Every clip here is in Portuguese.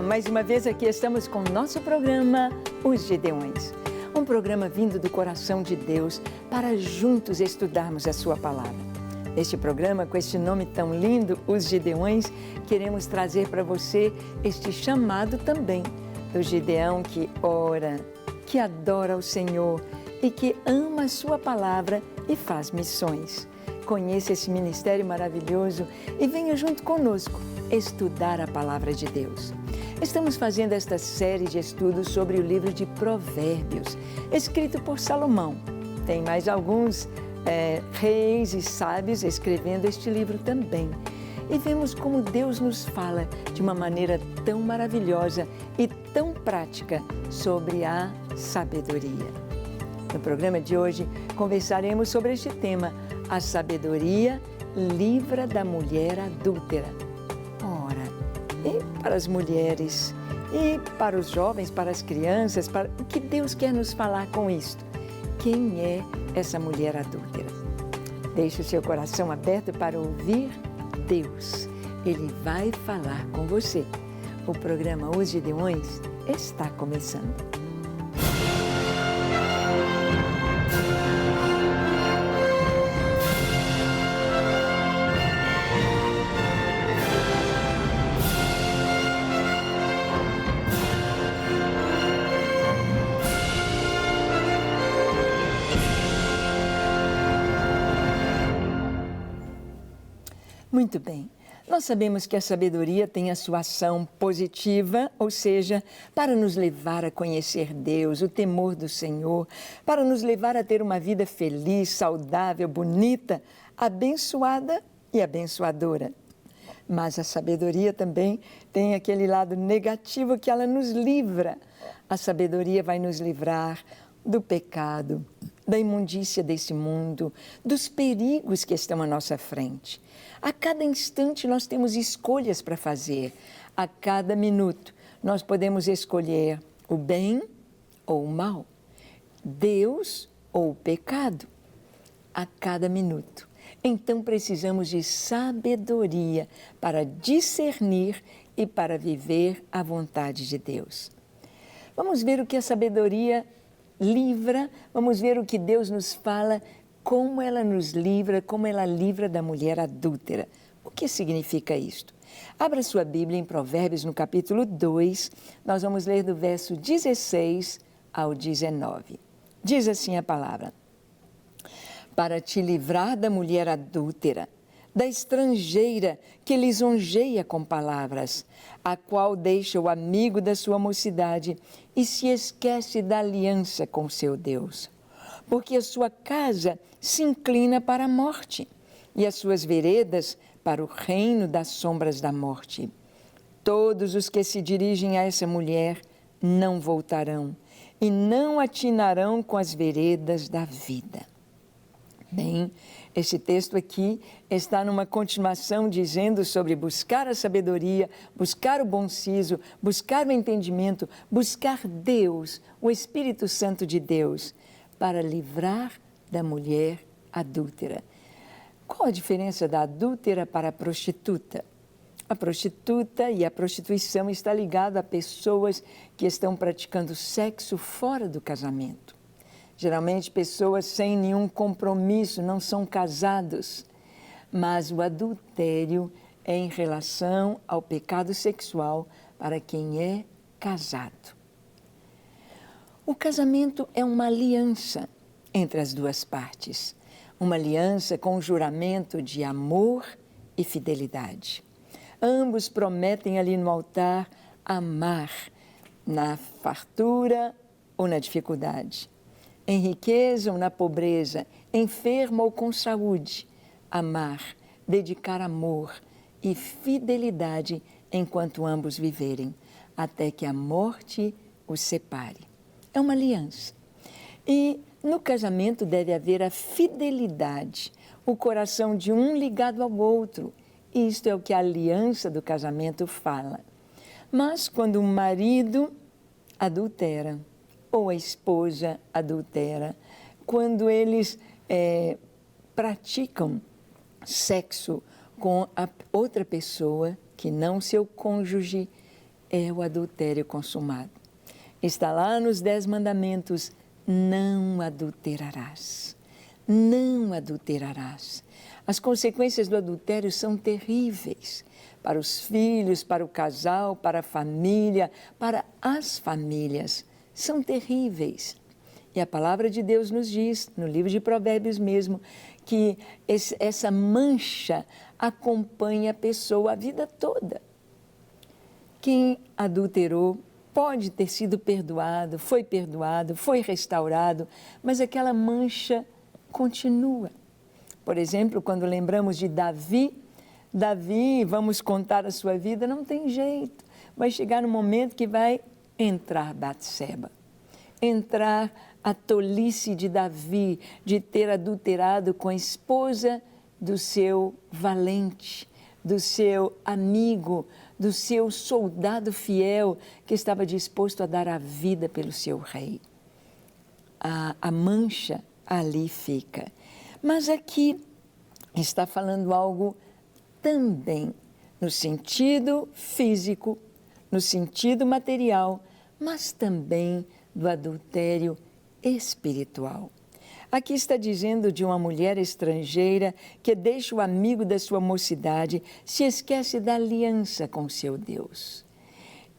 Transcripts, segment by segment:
mais uma vez aqui estamos com o nosso programa Os Gideões. Um programa vindo do coração de Deus para juntos estudarmos a sua palavra. Neste programa, com este nome tão lindo, Os Gideões, queremos trazer para você este chamado também do Gideão que ora, que adora o Senhor e que ama a sua palavra e faz missões. Conheça esse ministério maravilhoso e venha junto conosco estudar a palavra de Deus. Estamos fazendo esta série de estudos sobre o livro de Provérbios, escrito por Salomão. Tem mais alguns reis e sábios escrevendo este livro também. E vemos como Deus nos fala de uma maneira tão maravilhosa e tão prática sobre a sabedoria. No programa de hoje, conversaremos sobre este tema: a sabedoria livra da mulher adúltera. E para as mulheres, e para os jovens, para as crianças, o que Deus quer nos falar com isto? Quem é essa mulher adúltera? Deixe o seu coração aberto para ouvir Deus. Ele vai falar com você. O programa Os Gideões está começando. Muito bem, nós sabemos que a sabedoria tem a sua ação positiva, ou seja, para nos levar a conhecer Deus, o temor do Senhor, para nos levar a ter uma vida feliz, saudável, bonita, abençoada e abençoadora. Mas a sabedoria também tem aquele lado negativo que ela nos livra. A sabedoria vai nos livrar do pecado, da imundícia desse mundo, dos perigos que estão à nossa frente. A cada instante nós temos escolhas para fazer. A cada minuto nós podemos escolher o bem ou o mal, Deus ou o pecado. A cada minuto. Então precisamos de sabedoria para discernir e para viver a vontade de Deus. Vamos ver o que a sabedoria livra, vamos ver o que Deus nos fala, como ela nos livra, como ela livra da mulher adúltera. O que significa isto? Abra sua Bíblia em Provérbios, no capítulo 2, nós vamos ler do verso 16 ao 19. Diz assim a palavra: para te livrar da mulher adúltera, da estrangeira que lisonjeia com palavras, a qual deixa o amigo da sua mocidade e se esquece da aliança com seu Deus. Porque a sua casa se inclina para a morte e as suas veredas para o reino das sombras da morte. Todos os que se dirigem a essa mulher não voltarão e não atinarão com as veredas da vida. Bem, este texto aqui está numa continuação dizendo sobre buscar a sabedoria, buscar o bom siso, buscar o entendimento, buscar Deus, o Espírito Santo de Deus, para livrar da mulher adúltera. Qual a diferença da adúltera para a prostituta? A prostituta e a prostituição está ligada a pessoas que estão praticando sexo fora do casamento. Geralmente pessoas sem nenhum compromisso, não são casados. Mas o adultério é em relação ao pecado sexual para quem é casado. O casamento é uma aliança entre as duas partes. Uma aliança com juramento de amor e fidelidade. Ambos prometem ali no altar amar na fartura ou na dificuldade, em riqueza ou na pobreza, enfermo ou com saúde. Amar, dedicar amor e fidelidade enquanto ambos viverem, até que a morte os separe. É uma aliança. E no casamento deve haver a fidelidade, o coração de um ligado ao outro. Isto é o que a aliança do casamento fala. Mas quando o marido adultera, ou a esposa adultera, quando eles praticam sexo com a outra pessoa, que não seu cônjuge, é o adultério consumado. Está lá nos 10 mandamentos: não adulterarás. Não adulterarás. As consequências do adultério são terríveis para os filhos, para o casal, para a família, para as famílias. São terríveis. E a palavra de Deus nos diz, no livro de Provérbios mesmo, que essa mancha acompanha a pessoa a vida toda. Quem adulterou pode ter sido perdoado, foi restaurado, mas aquela mancha continua. Por exemplo, quando lembramos de Davi, vamos contar a sua vida, não tem jeito. Vai chegar um momento que vai entrar Batseba, entrar a tolice de Davi de ter adulterado com a esposa do seu valente, do seu amigo, do seu soldado fiel que estava disposto a dar a vida pelo seu rei. A mancha ali fica. Mas aqui está falando algo também no sentido físico, no sentido material, mas também do adultério espiritual. Aqui está dizendo de uma mulher estrangeira que deixa o amigo da sua mocidade, se esquece da aliança com seu Deus.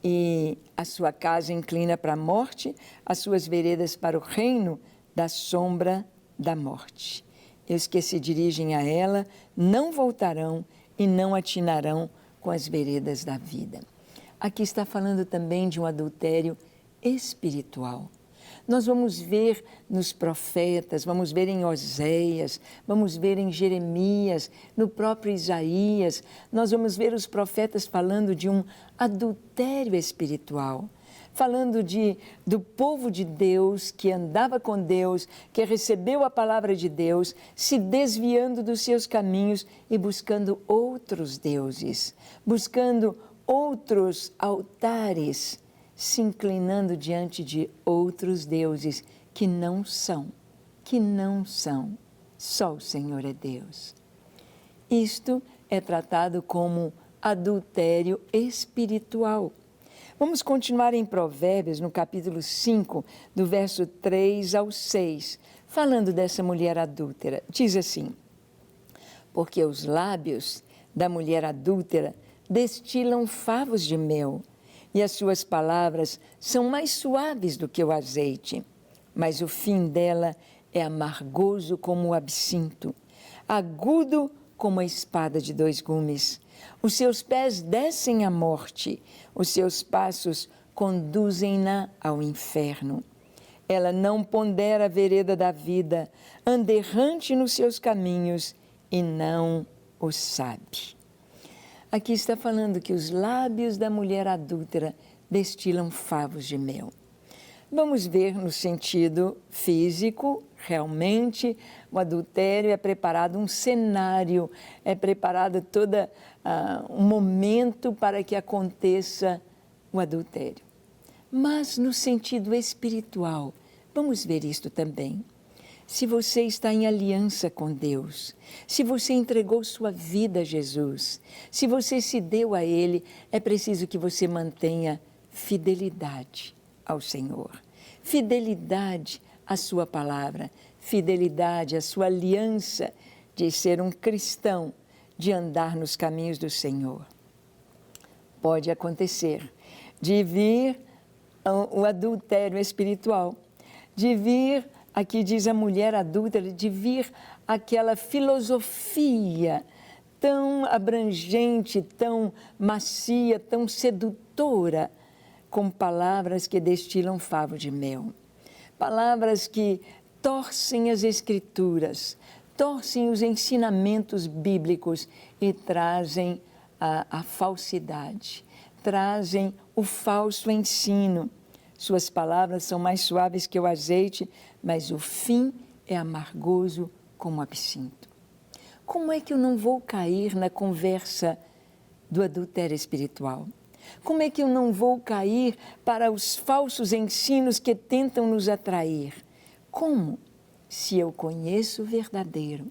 E a sua casa inclina para a morte, as suas veredas para o reino da sombra da morte. E os que se dirigem a ela não voltarão e não atinarão com as veredas da vida. Aqui está falando também de um adultério espiritual. Nós vamos ver nos profetas, vamos ver em Oséias, vamos ver em Jeremias, no próprio Isaías, nós vamos ver os profetas falando de um adultério espiritual, falando do povo de Deus que andava com Deus, que recebeu a palavra de Deus, se desviando dos seus caminhos e buscando outros deuses, buscando outros altares, se inclinando diante de outros deuses que não são, só o Senhor é Deus. Isto é tratado como adultério espiritual. Vamos continuar em Provérbios, no capítulo 5, do verso 3 ao 6, falando dessa mulher adúltera. Diz assim: porque os lábios da mulher adúltera destilam favos de mel, e as suas palavras são mais suaves do que o azeite, mas o fim dela é amargoso como o absinto, agudo como a espada de 2 gumes. Os seus pés descem à morte, os seus passos conduzem-na ao inferno. Ela não pondera a vereda da vida, anda errante nos seus caminhos e não o sabe. Aqui está falando que os lábios da mulher adúltera destilam favos de mel. Vamos ver no sentido físico, realmente, o adultério é preparado um cenário, é preparado todo um momento para que aconteça o adultério. Mas no sentido espiritual, vamos ver isto também. Se você está em aliança com Deus, se você entregou sua vida a Jesus, se você se deu a Ele, é preciso que você mantenha fidelidade ao Senhor, fidelidade à sua palavra, fidelidade à sua aliança de ser um cristão, de andar nos caminhos do Senhor. Pode acontecer de vir o adultério espiritual, de vir, aqui diz a mulher adúltera, de vir aquela filosofia tão abrangente, tão macia, tão sedutora, com palavras que destilam favo de mel. Palavras que torcem as Escrituras, torcem os ensinamentos bíblicos e trazem a falsidade, trazem o falso ensino. Suas palavras são mais suaves que o azeite, mas o fim é amargoso como o absinto. Como é que eu não vou cair na conversa do adultério espiritual? Como é que eu não vou cair para os falsos ensinos que tentam nos atrair? Como? Se eu conheço o verdadeiro,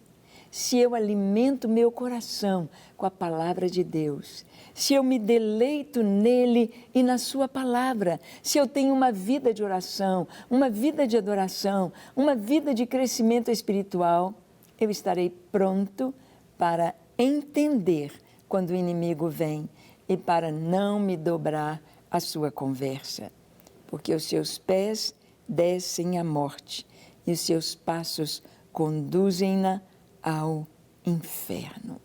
se eu alimento meu coração com a palavra de Deus, se eu me deleito nele e na sua palavra, se eu tenho uma vida de oração, uma vida de adoração, uma vida de crescimento espiritual, eu estarei pronto para entender quando o inimigo vem e para não me dobrar à sua conversa, porque os seus pés descem à morte e os seus passos conduzem-na ao inferno.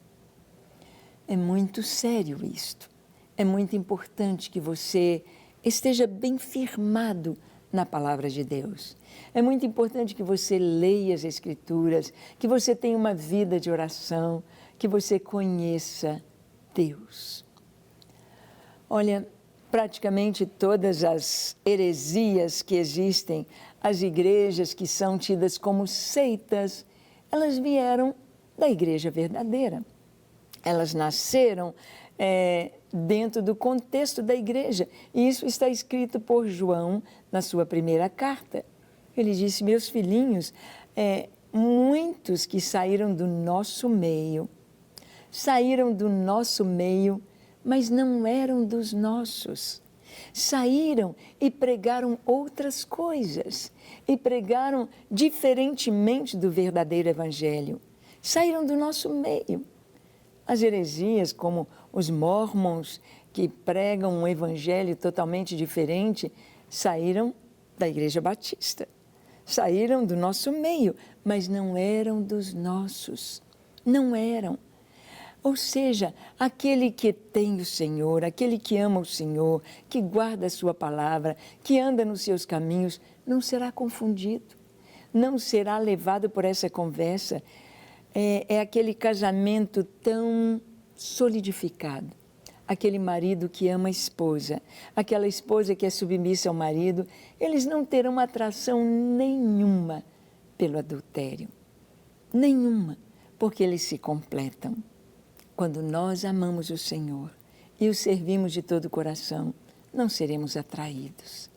É muito sério isto. É muito importante que você esteja bem firmado na palavra de Deus. É muito importante que você leia as Escrituras, que você tenha uma vida de oração, que você conheça Deus. Olha, praticamente todas as heresias que existem, as igrejas que são tidas como seitas, elas vieram da igreja verdadeira. Elas nasceram dentro do contexto da igreja. E isso está escrito por João na sua primeira carta. Ele disse: meus filhinhos, muitos que saíram do nosso meio, mas não eram dos nossos. Saíram e pregaram outras coisas, e pregaram diferentemente do verdadeiro evangelho. Saíram do nosso meio. As heresias, como os mormons, que pregam um evangelho totalmente diferente, saíram da Igreja Batista. Saíram do nosso meio, mas não eram dos nossos. Não eram. Ou seja, aquele que tem o Senhor, aquele que ama o Senhor, que guarda a sua palavra, que anda nos seus caminhos, não será confundido, não será levado por essa conversa. É aquele casamento tão solidificado, aquele marido que ama a esposa, aquela esposa que é submissa ao marido, eles não terão atração nenhuma pelo adultério, nenhuma, porque eles se completam. Quando nós amamos o Senhor e o servimos de todo o coração, não seremos atraídos.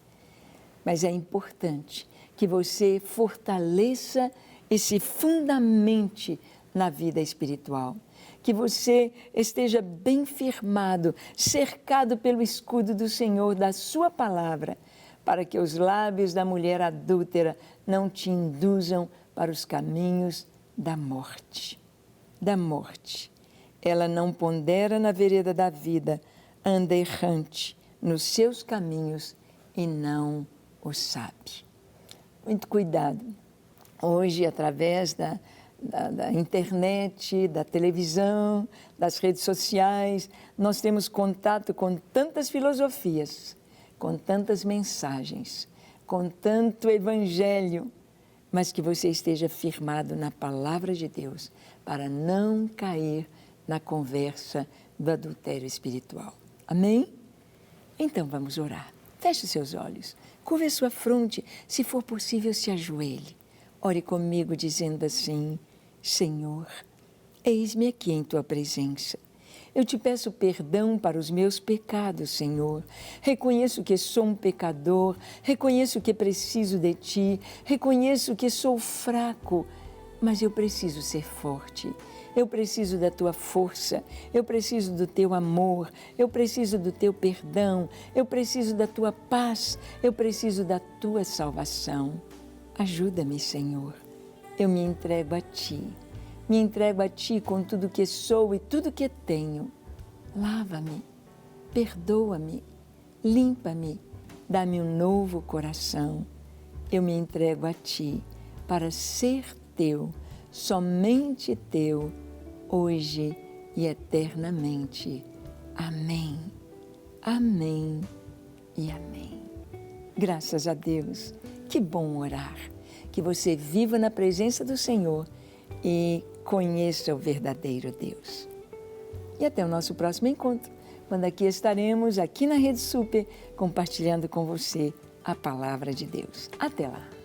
Mas é importante que você fortaleça e se fundamente na vida espiritual. Que você esteja bem firmado, cercado pelo escudo do Senhor, da sua palavra, para que os lábios da mulher adúltera não te induzam para os caminhos da morte. Da morte. Ela não pondera na vereda da vida, anda errante nos seus caminhos e não o sabe. Muito cuidado. Hoje, através da internet, da televisão, das redes sociais, nós temos contato com tantas filosofias, com tantas mensagens, com tanto evangelho, mas que você esteja firmado na palavra de Deus para não cair na conversa do adultério espiritual. Amém? Então vamos orar. Feche os seus olhos, curve a sua fronte, se for possível, se ajoelhe. Ore comigo dizendo assim: Senhor, eis-me aqui em Tua presença. Eu te peço perdão para os meus pecados, Senhor. Reconheço que sou um pecador, reconheço que preciso de Ti, reconheço que sou fraco, mas eu preciso ser forte. Eu preciso da Tua força, eu preciso do Teu amor, eu preciso do Teu perdão, eu preciso da Tua paz, eu preciso da Tua salvação. Ajuda-me, Senhor. Eu me entrego a Ti. Me entrego a Ti com tudo que sou e tudo que tenho. Lava-me, perdoa-me, limpa-me, dá-me um novo coração. Eu me entrego a Ti para ser Teu, somente Teu, hoje e eternamente. Amém, amém e amém. Graças a Deus, que bom orar, que você viva na presença do Senhor e conheça o verdadeiro Deus. E até o nosso próximo encontro, quando aqui estaremos, aqui na Rede Super, compartilhando com você a palavra de Deus. Até lá!